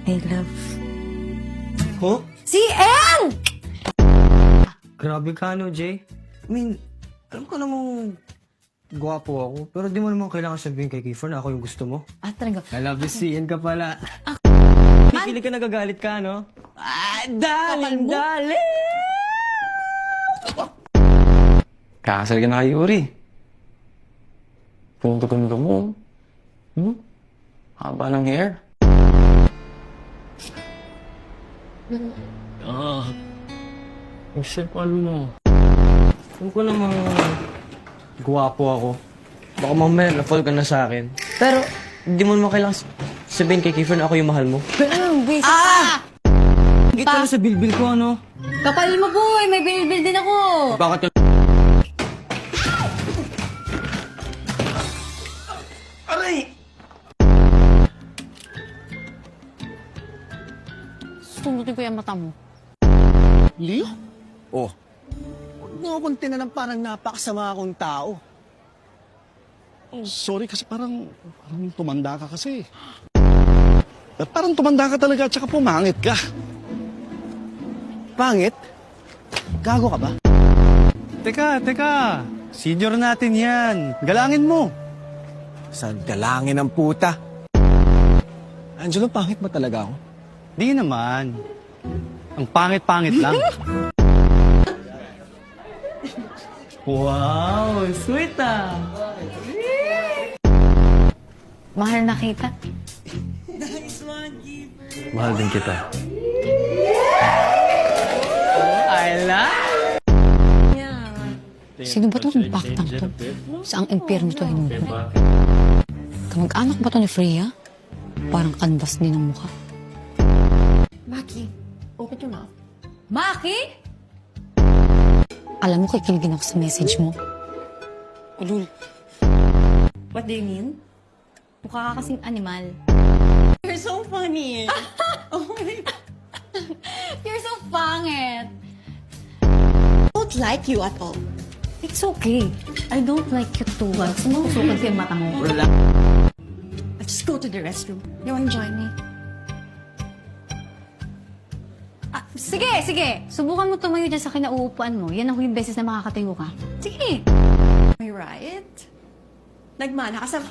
Hey, love. Huh? Si Eng! Grabe ka, no, Jay? I mean, alam ko namang gwapo ako, pero di mo naman kailangan sabihin kay Kiefer na ako yung gusto mo. Ah, talaga? I love you, Cian ka pala. Pipili ka nagagalit ka, no? Ah, darling, darling! Kakasal ka na kay Yuri. Ganda-ganda mo. Haba ng hair. Ang simple mo. Alam ko namang gwapo ako. Baka mamaya na-fall ka na sa akin. Pero, di mo naman kailangan sabihin kay Kiefer na ako yung mahal mo. Buwisit ka! Git ka na sa bilbil ko, ano? Kapal mo, boy! May bilbil din ako! Bakit ka... Aray! Sunutin ko yung mata mo. Leo? Oh, huwag mo akong tinalang parang napakasama akong tao. Oh, sorry kasi parang tumanda ka kasi. At parang tumanda ka talaga at saka pumangit ka. Pangit? Gago ka ba? Teka. Senior natin yan. Galangin mo. Sa galangin ng puta. Angelo, pangit ba talaga ako? Di naman. Ang pangit-pangit lang. Wow! Sweet ah! Mahal na kita. Mahal din kita. Sino ba itong baktang to? Saang impyerno to hinuko? Kamag-anak ba to ni Freya? Parang kanvas din ang mukha. Maki, open your mouth. Maki? Alam mo, kikiligin ako sa message mo. Ulul. What do you mean? Mukha ka kasing animal. You're so funny. Oh my God. You're so pangit. I don't like you at all. It's okay. I don't like you too. Sumusukan ko yung mata mo. Let's just go to the restroom. You wanna join me? Ah, sige. Subukan mo tumayo dyan sa kinauupuan mo. Yan ang huling beses na makakatayo ka. Sige. Am I right? Nagmana ka sa...